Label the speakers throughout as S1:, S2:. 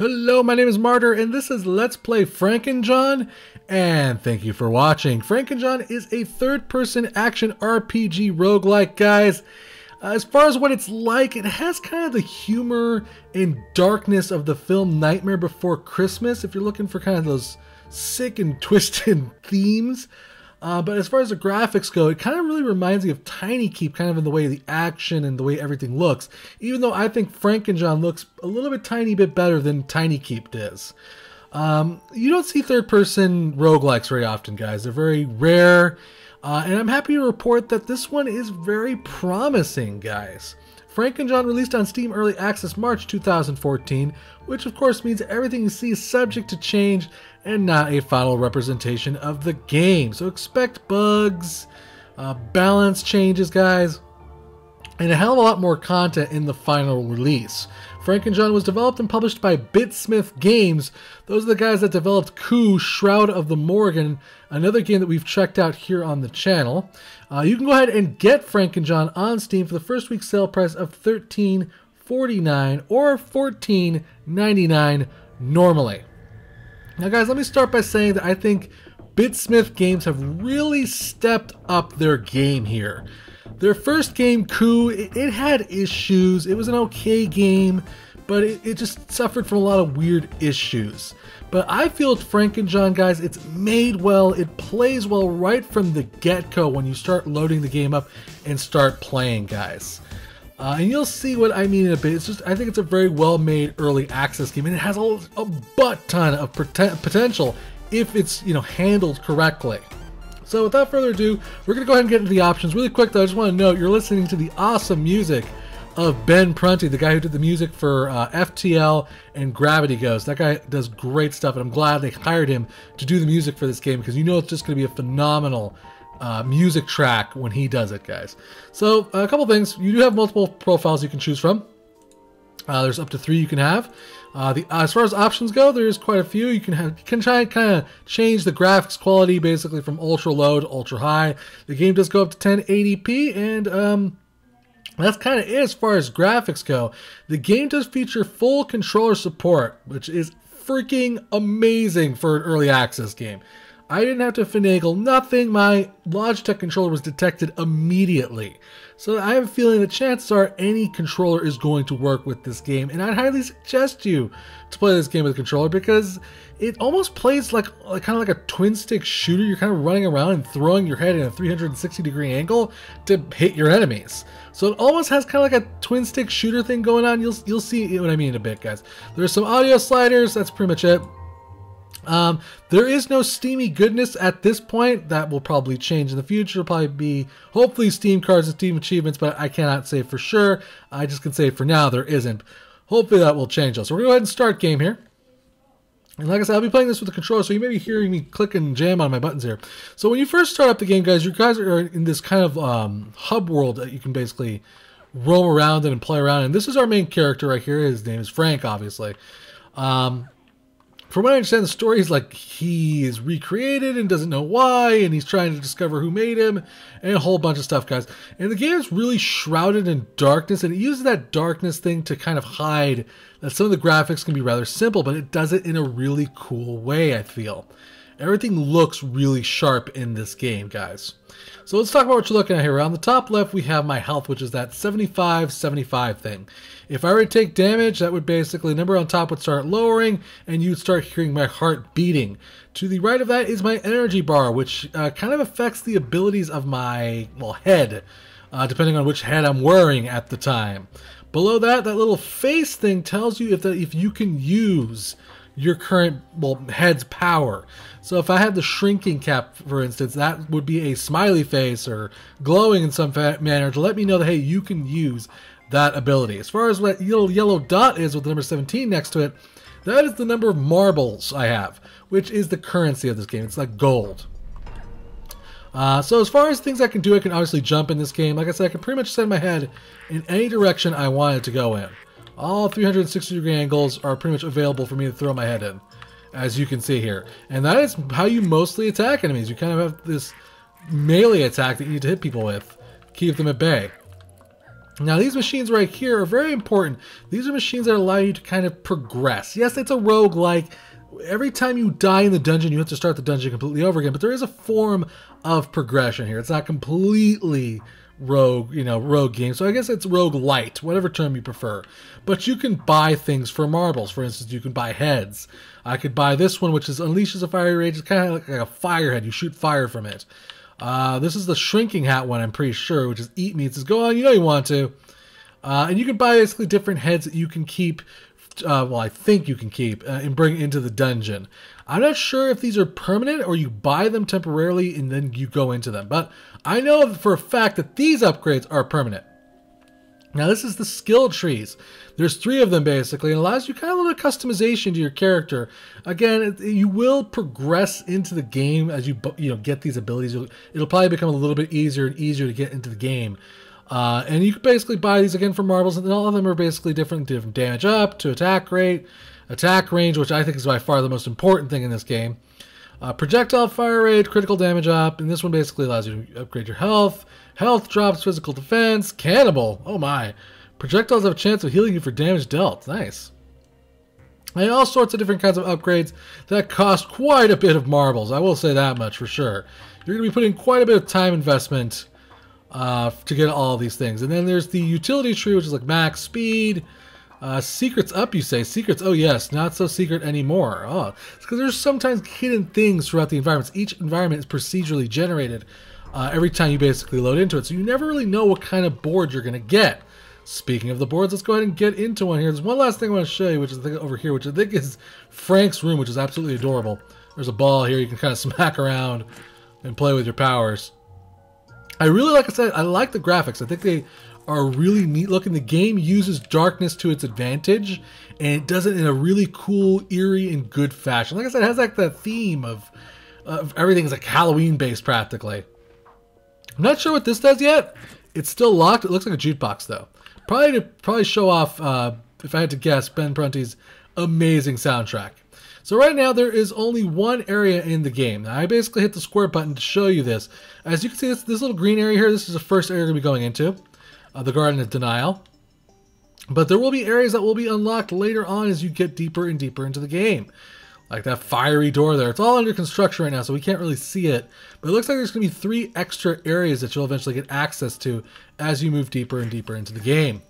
S1: Hello, my name is Martyr, and this is Let's Play FranknJohn, and thank you for watching. FranknJohn is a third-person action RPG roguelike, guys. As far as what it's like, it has kind of the humor and darkness of the film Nightmare Before Christmas, if you're looking for kind of those sick and twisted themes. But as far as the graphics go, it kind of really reminds me of Tiny Keep, kind of in the way the action and the way everything looks. Even though I think FranknJohn looks a little bit tiny bit better than Tiny Keep does. You don't see third-person roguelikes very often, guys. They're very rare. And I'm happy to report that this one is very promising, guys. FranknJohn released on Steam Early Access March 2014, which of course means everything you see is subject to change and not a final representation of the game. So expect bugs, balance changes, guys, and a hell of a lot more content in the final release. FranknJohn was developed and published by Bitsmith Games. Those are the guys that developed Coup, Shroud of the Morgan, another game that we've checked out here on the channel. You can go ahead and get FranknJohn on Steam for the first week sale price of $13.49 or $14.99 normally. Now guys, let me start by saying that I think Bitsmith Games have really stepped up their game here. Their first game, Coup, it had issues. It was an okay game, but it just suffered from a lot of weird issues. But I feel with FranknJohn, guys, it's made well. It plays well right from the get-go when you start loading the game up and start playing, guys. And you'll see what I mean in a bit. It's just, I think it's a very well-made early access game, and it has a butt ton of potential if it's, handled correctly. So without further ado, we're going to go ahead and get into the options. Really quick though, I just want to note you're listening to the awesome music of Ben Prunty, the guy who did the music for FTL and Gravity Ghost. That guy does great stuff, and I'm glad they hired him to do the music for this game because you know it's just going to be a phenomenal music track when he does it, guys. So a couple things. You do have multiple profiles you can choose from. There's up to 3 you can have. As far as options go, there's quite a few. You can try and kind of change the graphics quality basically from ultra low to ultra high. The game does go up to 1080p, and that's kind of it as far as graphics go. The game does feature full controller support, which is freaking amazing for an early access game. I didn't have to finagle nothing. My Logitech controller was detected immediately. So I have a feeling that chances are any controller is going to work with this game. And I'd highly suggest you to play this game with a controller because it almost plays like kind of like a twin stick shooter. You're kind of running around and throwing your head in a 360-degree angle to hit your enemies. So it almost has kind of like a twin stick shooter thing going on. You'll see what I mean in a bit, guys. There's some audio sliders. That's pretty much it. There is no Steamy goodness at this point. That will probably change in the future. It'll probably be hopefully Steam cards and Steam achievements, but I cannot say for sure. I just can say for now there isn't. Hopefully that will change though. So we're going to go ahead and start game here. And like I said, I'll be playing this with the controller, so you may be hearing me click and jam on my buttons here. So when you first start up the game, guys, you guys are in this kind of hub world that you can basically roam around in and play around. And this is our main character right here. His name is Frank, obviously. From what I understand, the story is like he is recreated and doesn't know why, and he's trying to discover who made him, and a whole bunch of stuff, guys. And the game is really shrouded in darkness, and it uses that darkness thing to kind of hide that some of the graphics can be rather simple, but it does it in a really cool way, I feel. Everything looks really sharp in this game, guys. So let's talk about what you're looking at here. On the top left, we have my health, which is that 75-75 thing. If I were to take damage, that would basically, the number on top would start lowering, and you'd start hearing my heart beating. To the right of that is my energy bar, which kind of affects the abilities of my, head, depending on which head I'm wearing at the time. Below that, that little face thing tells you if you can use your current, head's power. So if I had the shrinking cap, for instance, that would be a smiley face or glowing in some manner to let me know that, hey, you can use that ability. As far as what little yellow dot is with the number 17 next to it, that is the number of marbles I have, which is the currency of this game. It's like gold. So as far as things I can do, I can obviously jump in this game. Like I said, I can pretty much send my head in any direction I want it to go in. All 360-degree angles are pretty much available for me to throw my head in, as you can see here. And that is how you mostly attack enemies. You kind of have this melee attack that you need to hit people with, keep them at bay. Now, these machines right here are very important. These are machines that allow you to kind of progress. Yes, it's a roguelike. Every time you die in the dungeon, you have to start the dungeon completely over again. But there is a form of progression here. It's not completely rogue game. So I guess it's roguelite, whatever term you prefer. But you can buy things for marbles. For instance, you can buy heads. I could buy this one, which is unleashes a fiery rage. It's kind of like a fire head. You shoot fire from it. This is the shrinking hat one, I'm pretty sure, which is eat me. It says, go on, you know you want to. And you can buy basically different heads that you can keep, well, I think you can keep, and bring into the dungeon. I'm not sure if these are permanent or you buy them temporarily and then you go into them. But I know for a fact that these upgrades are permanent. Now, this is the skill trees. There's 3 of them, basically. It allows you kind of a little customization to your character. Again, you will progress into the game as you get these abilities. It'll probably become a little bit easier and easier to get into the game. And you can basically buy these again for marbles, and all of them are basically different damage up to attack rate, attack range, which I think is by far the most important thing in this game. Projectile fire rate, critical damage up, and this one basically allows you to upgrade your health. Health drops, physical defense, cannibal, oh my. Projectiles have a chance of healing you for damage dealt, nice. And all sorts of different kinds of upgrades that cost quite a bit of marbles, I will say that much for sure. You're going to be putting quite a bit of time investment to get all these things. And then there's the utility tree, which is like max speed. Secrets up, you say. Secrets, oh yes, not so secret anymore. Oh, it's because there's sometimes hidden things throughout the environments. Each environment is procedurally generated every time you basically load into it. So you never really know what kind of board you're going to get. Speaking of the boards, let's go ahead and get into one here. There's one last thing I want to show you, which is the thing over here, which I think is Frank's room, which is absolutely adorable. There's a ball here you can kind of smack around and play with your powers. I really, like I said, I like the graphics. I think they are really neat looking. The game uses darkness to its advantage, and it does it in a really cool, eerie, and good fashion. Like I said, it has like that theme of everything is like Halloween based practically. I'm not sure what this does yet. It's still locked. It looks like a jukebox though. Probably show off, if I had to guess, Ben Prunty's amazing soundtrack. So right now there is only one area in the game. Now, I basically hit the square button to show you this. As you can see, this little green area here, this is the first area we're going to be going into. The Garden of Denial. But there will be areas that will be unlocked later on as you get deeper and deeper into the game. Like that fiery door there. It's all under construction right now, so we can't really see it. But it looks like there's going to be 3 extra areas that you'll eventually get access to as you move deeper and deeper into the game.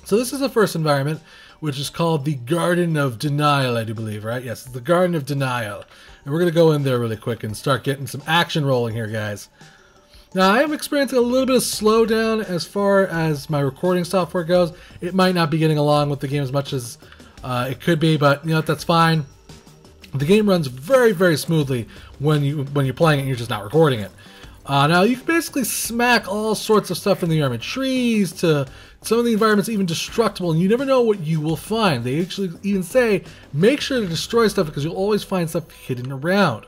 S1: So this is the first environment, which is called the Garden of Denial, I do believe, right? Yes, it's the Garden of Denial. And we're going to go in there really quick and start getting some action rolling here, guys. Now, I am experiencing a little bit of slowdown as far as my recording software goes. It might not be getting along with the game as much as it could be, but you know what, that's fine. The game runs very, very smoothly when you're playing it and you're just not recording it. Now, you can basically smack all sorts of stuff in the environment. Trees to some of the environments even destructible, and you never know what you will find. They actually even say, make sure to destroy stuff because you'll always find stuff hidden around.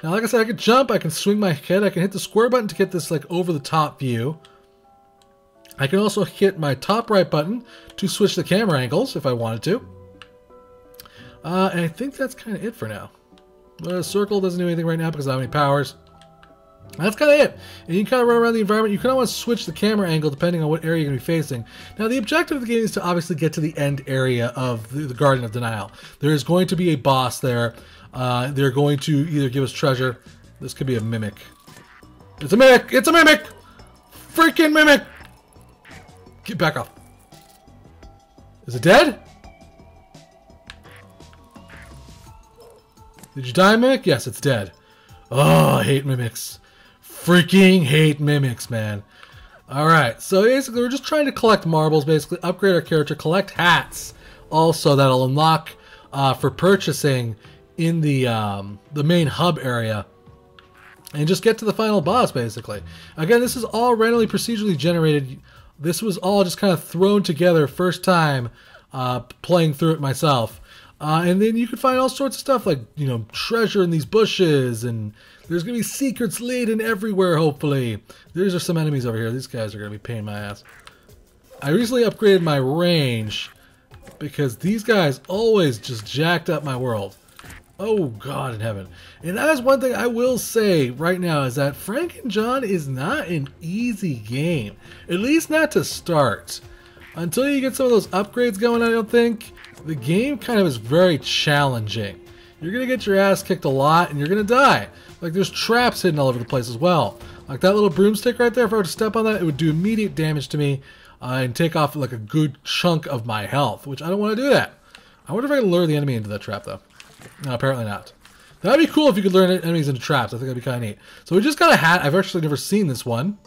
S1: Now, like I said, I can jump, I can swing my head, I can hit the square button to get this like over the top view. I can also hit my top right button to switch the camera angles if I wanted to. And I think that's kind of it for now. The circle doesn't do anything right now because I don't have any powers. That's kind of it. And you can kind of run around the environment. You can always switch the camera angle depending on what area you're going to be facing. Now, the objective of the game is to obviously get to the end area of the Garden of Denial. There is going to be a boss there. They're going to either give us treasure. This could be a mimic. It's a mimic! It's a mimic! Freaking mimic! Get back off. Is it dead? Did you die, mimic? Yes, it's dead. Oh, I hate mimics. Freaking hate mimics, man. Alright, so basically we're just trying to collect marbles, basically upgrade our character, collect hats. Also, that'll unlock for purchasing in the main hub area. And just get to the final boss, basically. Again, this is all randomly procedurally generated. This was all just kind of thrown together first time playing through it myself. And then you can find all sorts of stuff like, you know, treasure in these bushes, and there's going to be secrets laden everywhere, hopefully. These are some enemies over here. These guys are going to be paying my ass. I recently upgraded my range because these guys always just jacked up my world. Oh, God in heaven. And that is one thing I will say right now is that FranknJohn is not an easy game. At least not to start. Until you get some of those upgrades going, I don't think. The game kind of is very challenging. You're going to get your ass kicked a lot and you're going to die. Like there's traps hidden all over the place as well. Like that little broomstick right there, if I were to step on that, it would do immediate damage to me and take off like a good chunk of my health, which I don't want to do that. I wonder if I can lure the enemy into that trap though. No, apparently not. That'd be cool if you could lure enemies into traps. I think that'd be kind of neat. So we just got a hat. I've actually never seen this one.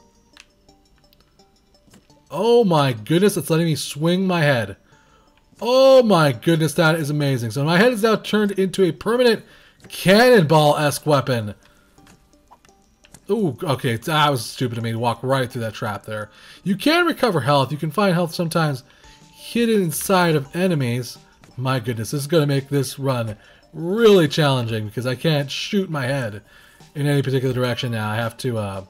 S1: Oh my goodness, it's letting me swing my head. Oh my goodness, that is amazing. So my head is now turned into a permanent cannonball-esque weapon. Ooh, okay, that was stupid of me to walk right through that trap there. You can recover health. You can find health sometimes hidden inside of enemies. My goodness, this is going to make this run really challenging because I can't shoot my head in any particular direction now. I have to,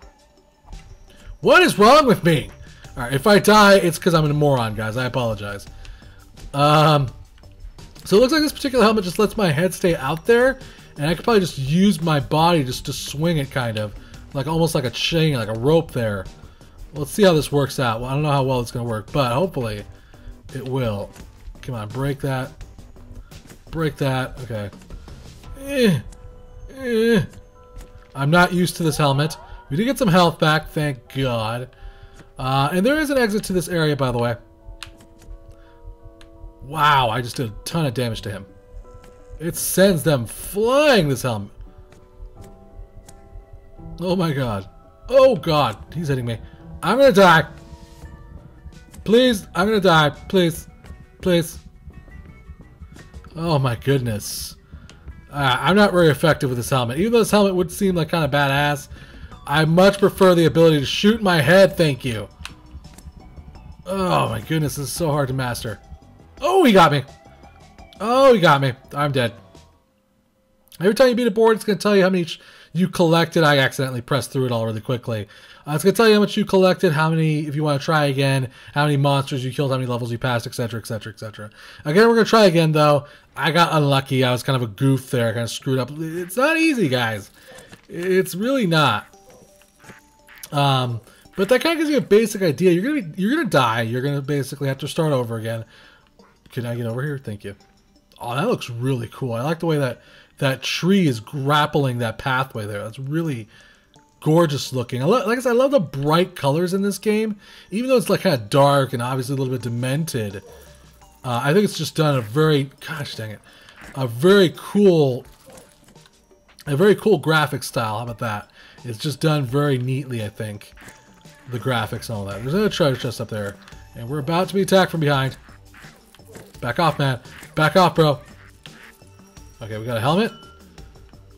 S1: What is wrong with me? Alright, if I die, it's because I'm a moron, guys. I apologize. So it looks like this particular helmet just lets my head stay out there, and I could probably just use my body just to swing it, kind of. Like almost like a chain, like a rope there. Let's see how this works out. Well, I don't know how well it's going to work, but hopefully it will. Come on, break that. Break that. Okay. I'm not used to this helmet. We did get some health back, thank God. And there is an exit to this area, by the way. Wow, I just did a ton of damage to him. It sends them flying, this helmet. Oh my God. Oh God, he's hitting me. I'm gonna die. Please, I'm gonna die. Please. Please. Oh my goodness. I'm not very effective with this helmet. Even though this helmet would seem like kind of badass, I much prefer the ability to shoot my head, thank you. Oh my goodness, this is so hard to master. Oh, he got me. Oh, he got me. I'm dead. Every time you beat a board, it's going to tell you how many you collected. I accidentally pressed through it all really quickly. It's going to tell you how much you collected, how many, if you want to try again, how many monsters you killed, how many levels you passed, etc., etc., etc. Again, we're going to try again, though. I got unlucky. I was kind of a goof there. I kind of screwed up. It's not easy, guys. It's really not. But that kind of gives you a basic idea. You're gonna die. You're gonna basically have to start over again. Can I get over here? Thank you. Oh, that looks really cool. I like the way that tree is grappling that pathway there. That's really gorgeous looking. Like I said, I love the bright colors in this game. Even though it's like kind of dark and obviously a little bit demented, I think it's just done a very, gosh dang it, a very cool graphic style. How about that? It's just done very neatly, I think. The graphics and all that. There's another treasure chest up there, and we're about to be attacked from behind. Back off, man. Back off, bro. Okay, we got a helmet.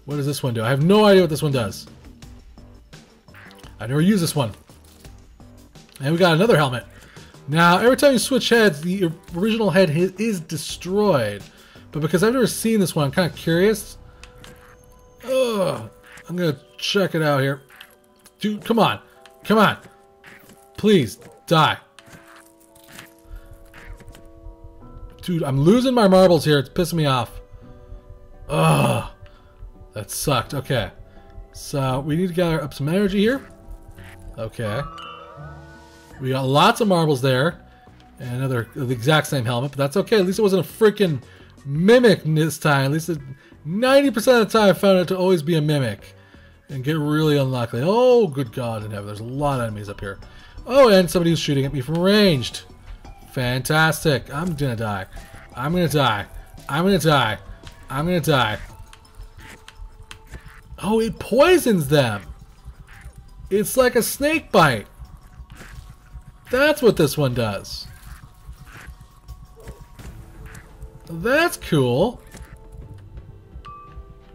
S1: What does this one do? I have no idea what this one does. I never used this one. And we got another helmet. Now, every time you switch heads, the original head is destroyed. But because I've never seen this one, I'm kind of curious. Ugh. I'm going to check it out here. Dude, come on. Come on. Please, die. Dude, I'm losing my marbles here. It's pissing me off. Ugh. That sucked. Okay. So, we need to gather up some energy here. Okay. We got lots of marbles there. And the exact same helmet, but that's okay. At least it wasn't a freaking mimic this time. At least 90% of the time I found it to always be a mimic. And get really unlucky. Oh, good God in heaven. There's a lot of enemies up here. Oh, and somebody who's shooting at me from ranged. Fantastic. I'm gonna die. I'm gonna die. I'm gonna die. I'm gonna die. Oh, it poisons them. It's like a snake bite. That's what this one does. That's cool.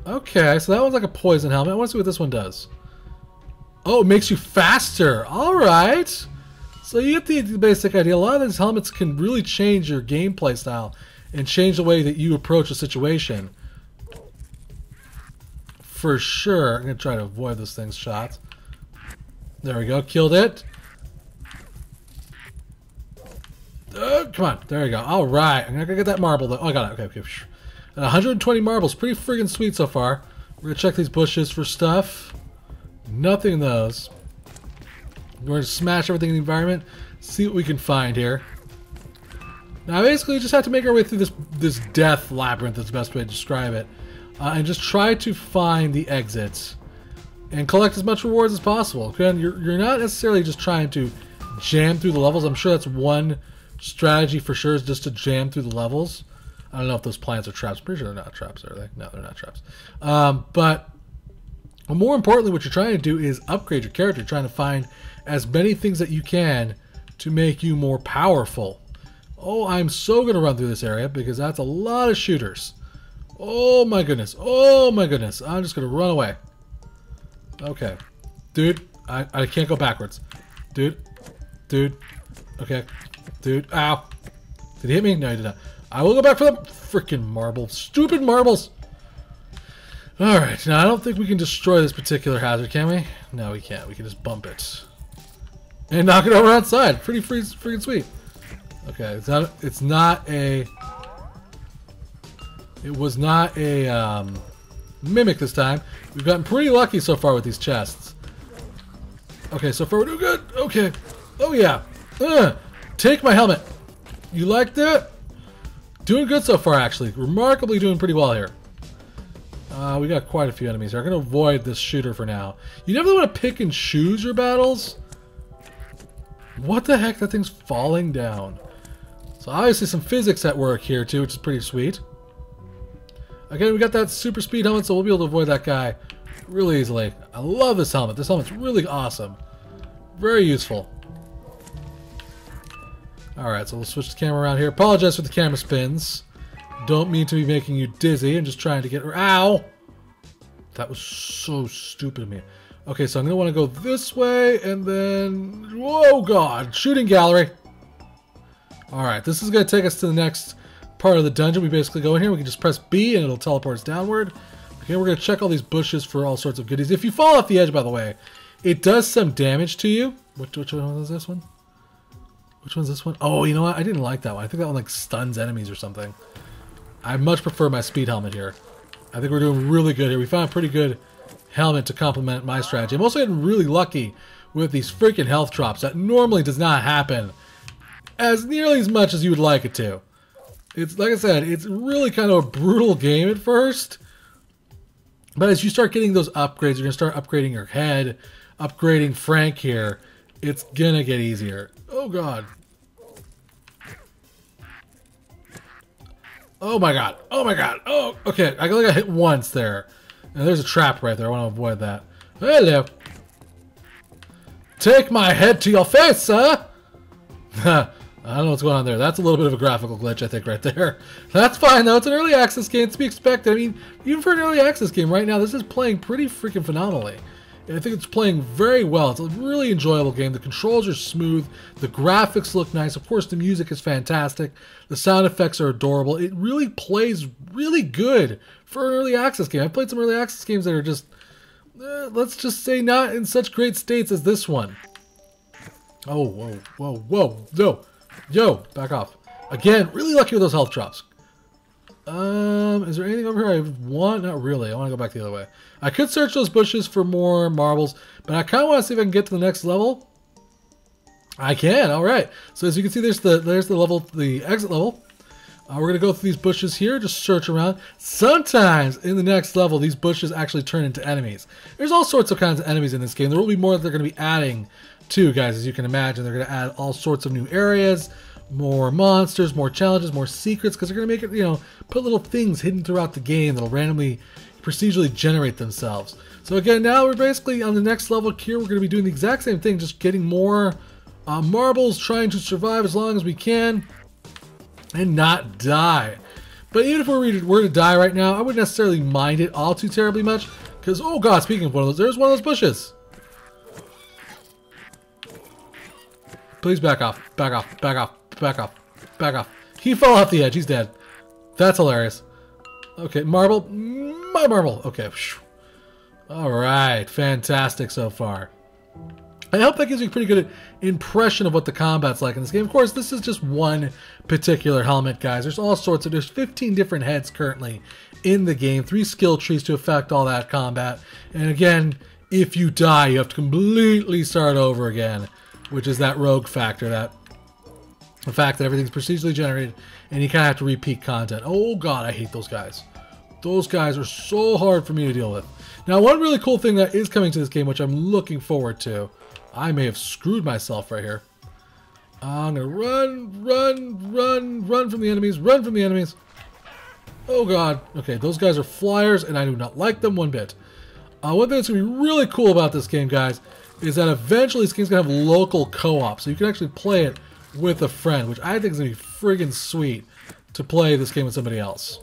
S1: Okay, so that one's like a poison helmet. I want to see what this one does. Oh, it makes you faster. Alright. So you get the basic idea. A lot of these helmets can really change your gameplay style and change the way that you approach a situation. For sure. I'm going to try to avoid this thing's shots. There we go. Killed it. Come on. There we go. Alright. I'm going to get that marble though. Oh, I got it. Okay, okay. And 120 marbles. Pretty friggin' sweet so far. We're going to check these bushes for stuff. Nothing in those. We're going to smash everything in the environment. See what we can find here. Now basically we just have to make our way through this death labyrinth. That's the best way to describe it. And just try to find the exits. And collect as much rewards as possible. Again, you're not necessarily just trying to jam through the levels. I'm sure that's one strategy for sure, is just to jam through the levels. I don't know if those plants are traps. I'm pretty sure they're not traps, are they? No, they're not traps. But more importantly, what you're trying to do is upgrade your character. You're trying to find as many things that you can to make you more powerful. Oh, I'm so going to run through this area because that's a lot of shooters. Oh my goodness. Oh my goodness. I'm just going to run away. Okay. Dude, I can't go backwards. Dude. Okay. Dude. Ow. Did he hit me? No, he did not. I will go back for the freaking marble. Stupid marbles. Alright, now I don't think we can destroy this particular hazard, can we? No, we can't. We can just bump it. And knock it over outside. Pretty freaking sweet. Okay, it's not a... It was not a mimic this time. We've gotten pretty lucky so far with these chests. Okay, so far we're doing good. Okay. Oh yeah. Take my helmet. You like that? Doing good so far, actually. Remarkably doing pretty well here. We got quite a few enemies here. I'm going to avoid this shooter for now. You never want to pick and choose your battles. What the heck? That thing's falling down. So obviously some physics at work here too, which is pretty sweet. Again, we got that super speed helmet, so we'll be able to avoid that guy really easily. I love this helmet. This helmet's really awesome. Very useful. Alright, so we'll switch the camera around here. Apologize for the camera spins. Don't mean to be making you dizzy. I'm just trying to get... Ow! That was so stupid of me. Okay, so I'm going to want to go this way, and then... Whoa, God! Shooting gallery! Alright, this is going to take us to the next part of the dungeon. We basically go in here, we can just press B, and it'll teleport us downward. Okay, we're going to check all these bushes for all sorts of goodies. If you fall off the edge, by the way, it does some damage to you. Which one was this one? Which one's this one? Oh, you know what? I didn't like that one. I think that one, like, stuns enemies or something. I much prefer my speed helmet here. I think we're doing really good here. We found a pretty good helmet to complement my strategy. I'm also getting really lucky with these freaking health drops. That normally does not happen as nearly as much as you would like it to. It's, like I said, it's really kind of a brutal game at first. But as you start getting those upgrades, you're going to start upgrading your head, upgrading Frank here. It's going to get easier. Oh, God. Oh my god. Oh my god. Oh, okay. I got hit once there. And there's a trap right there. I want to avoid that. Hello. Take my head to your face, sir. I don't know what's going on there. That's a little bit of a graphical glitch, I think, right there. That's fine, though. It's an early access game. It's to be expected. I mean, even for an early access game right now, this is playing pretty freaking phenomenally. I think it's playing very well. It's a really enjoyable game. The controls are smooth. The graphics look nice. Of course, the music is fantastic. The sound effects are adorable. It really plays really good for an early access game. I've played some early access games that are just, let's just say, not in such great states as this one. Oh, whoa, whoa, whoa. No. Yo, back off. Again, really lucky with those health drops. Is there anything over here I want? Not really. I want to go back the other way. I could search those bushes for more marbles, but I kind of want to see if I can get to the next level. I can. All right. So as you can see, there's the level, the exit level. We're gonna go through these bushes here, just search around. Sometimes in the next level, these bushes actually turn into enemies. There's all sorts of kinds of enemies in this game. There will be more that they're gonna be adding to, guys, as you can imagine. They're gonna add all sorts of new areas, more monsters, more challenges, more secrets, because they're going to make it, you know, put little things hidden throughout the game that'll randomly, procedurally generate themselves. So again, now we're basically on the next level here. We're going to be doing the exact same thing, just getting more marbles, trying to survive as long as we can and not die. But even if we're to die right now, I wouldn't necessarily mind it all too terribly much, because, oh god, speaking of one of those, there's one of those bushes. Please back off, back off, back off. Back off. Back off. He fell off the edge. He's dead. That's hilarious. Okay, marble. My marble. Okay. Alright. Fantastic so far. I hope that gives you a pretty good impression of what the combat's like in this game. Of course, this is just one particular helmet, guys. There's all sorts of, there's 15 different heads currently in the game, 3 skill trees to affect all that combat. And again, if you die, you have to completely start over again, which is that rogue factor, that the fact that everything's procedurally generated and you kind of have to repeat content. Oh god, I hate those guys. Those guys are so hard for me to deal with. Now, one really cool thing that is coming to this game, which I'm looking forward to, I may have screwed myself right here. I'm gonna run from the enemies, run from the enemies. Oh god. Okay, those guys are flyers and I do not like them one bit. One thing that's gonna be really cool about this game, guys, is that eventually this game's gonna have local co-op, so you can actually play it with a friend, which I think is gonna be friggin' sweet to play this game with somebody else.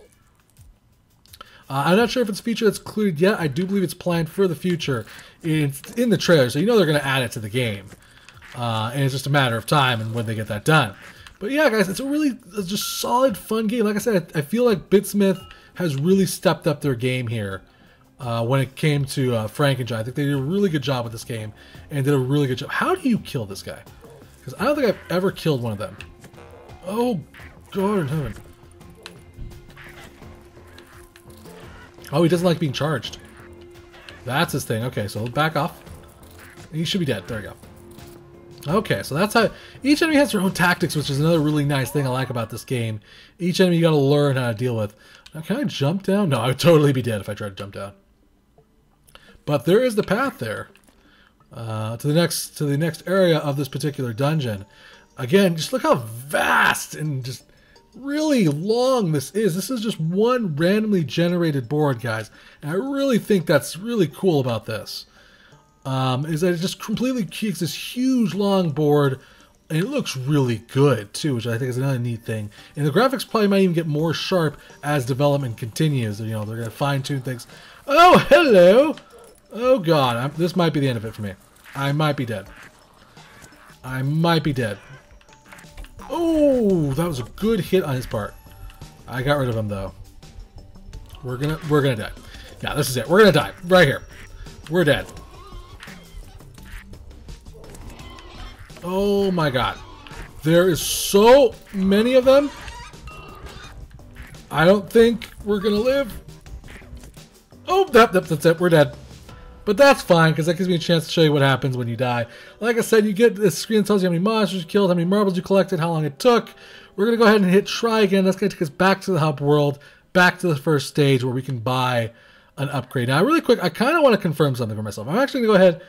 S1: I'm not sure if it's a feature that's included yet. I do believe it's planned for the future. It's in the trailer, so you know they're going to add it to the game. And it's just a matter of time and when they get that done. But yeah, guys, it's a really just solid, fun game. Like I said, I feel like Bitsmith has really stepped up their game here when it came to FranknJohn. I think they did a really good job with this game and did a really good job. How do you kill this guy? Because I don't think I've ever killed one of them. Oh, God in heaven. Oh, he doesn't like being charged. That's his thing. Okay, so back off. He should be dead. There we go. Okay, so that's how... Each enemy has their own tactics, which is another really nice thing I like about this game. Each enemy you gotta learn how to deal with. Now, can I jump down? No, I would totally be dead if I tried to jump down. But there is the path there. To the next area of this particular dungeon. Again, just look how vast and just... really long this is. This is just one randomly generated board, guys. And I really think that's really cool about this. Is that it just completely keeps this huge long board, and it looks really good too, which I think is another neat thing. And the graphics probably might even get more sharp as development continues. You know, they're gonna fine-tune things. Oh, hello! Oh god, this might be the end of it for me. I might be dead. I might be dead. Oh, that was a good hit on his part. I got rid of him though. We're gonna die. Yeah, this is it. We're gonna die right here. We're dead. Oh my god, there is so many of them. I don't think we're gonna live. Oh, that's it. We're dead. But that's fine, because that gives me a chance to show you what happens when you die. Like I said, you get this screen that tells you how many monsters you killed, how many marbles you collected, how long it took. We're going to go ahead and hit try again. That's going to take us back to the hub world, back to the first stage where we can buy an upgrade. Now, really quick, I kind of want to confirm something for myself. I'm actually going to go ahead,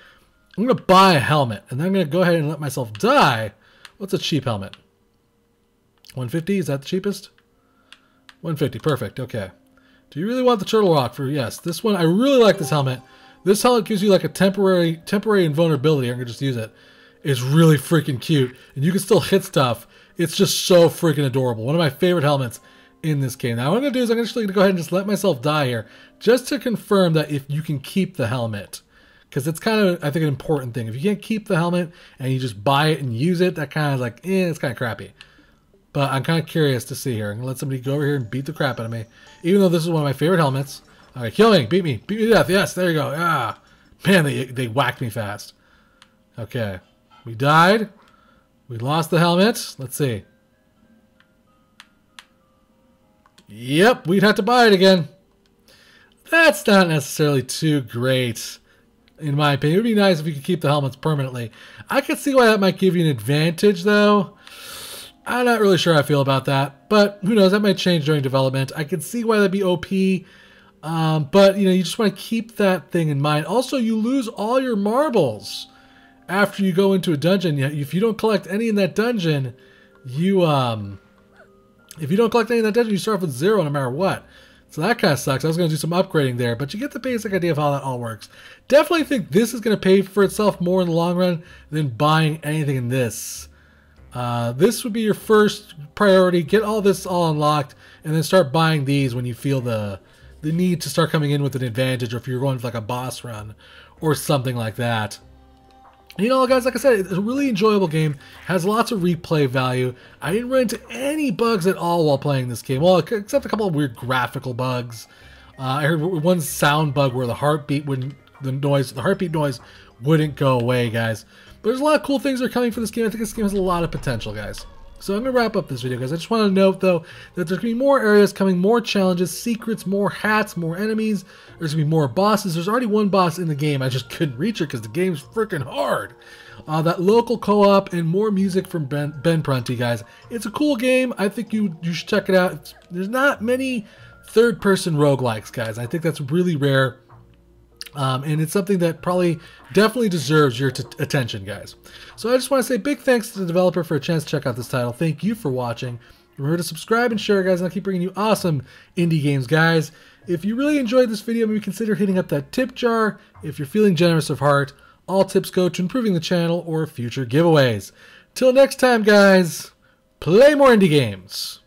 S1: I'm going to buy a helmet, and then I'm going to go ahead and let myself die. What's a cheap helmet? 150? Is that the cheapest? 150, perfect, okay. Do you really want the turtle rock for, yes, this one, I really like this helmet. This helmet gives you like a temporary invulnerability. I'm going to just use it. It's really freaking cute. And you can still hit stuff. It's just so freaking adorable. One of my favorite helmets in this game. Now what I'm going to do is I'm actually going to go ahead and just let myself die here. Just to confirm that if you can keep the helmet. Because it's kind of, I think, an important thing. If you can't keep the helmet and you just buy it and use it, that kind of like, it's kind of crappy. But I'm kind of curious to see here. I'm going to let somebody go over here and beat the crap out of me. Even though this is one of my favorite helmets. Alright, kill me, beat me to death, yes, there you go, ah. Man, they whacked me fast. Okay, we died, we lost the helmet, let's see. Yep, we'd have to buy it again. That's not necessarily too great, in my opinion. It would be nice if you could keep the helmets permanently. I could see why that might give you an advantage, though. I'm not really sure how I feel about that, but who knows, that might change during development. I could see why that'd be OP. But, you know, you just want to keep that thing in mind. Also, you lose all your marbles after you go into a dungeon. If you don't collect any in that dungeon, you start off with 0 no matter what. So that kind of sucks. I was going to do some upgrading there, but you get the basic idea of how that all works. Definitely think this is going to pay for itself more in the long run than buying anything in this. This would be your first priority. Get all this all unlocked, and then start buying these when you feel the need to start coming in with an advantage, or if you're going for like a boss run or something like that. You know, guys, like I said, it's a really enjoyable game. Has lots of replay value. I didn't run into any bugs at all while playing this game. Well, except a couple of weird graphical bugs. I heard one sound bug where the heartbeat noise wouldn't go away, guys. But there's a lot of cool things that are coming for this game. I think this game has a lot of potential, guys. So I'm going to wrap up this video, guys. I just want to note, though, that there's going to be more areas coming, more challenges, secrets, more hats, more enemies. There's going to be more bosses. There's already one boss in the game. I just couldn't reach her because the game's freaking hard. That local co-op and more music from Ben Prunty, guys. It's a cool game. I think you should check it out. There's not many third-person roguelikes, guys. I think that's really rare. And it's something that probably definitely deserves your attention, guys. So I just want to say big thanks to the developer for a chance to check out this title. Thank you for watching. Remember to subscribe and share, guys, and I'll keep bringing you awesome indie games, guys. If you really enjoyed this video, maybe consider hitting up that tip jar. If you're feeling generous of heart, all tips go to improving the channel or future giveaways. Till next time, guys, play more indie games.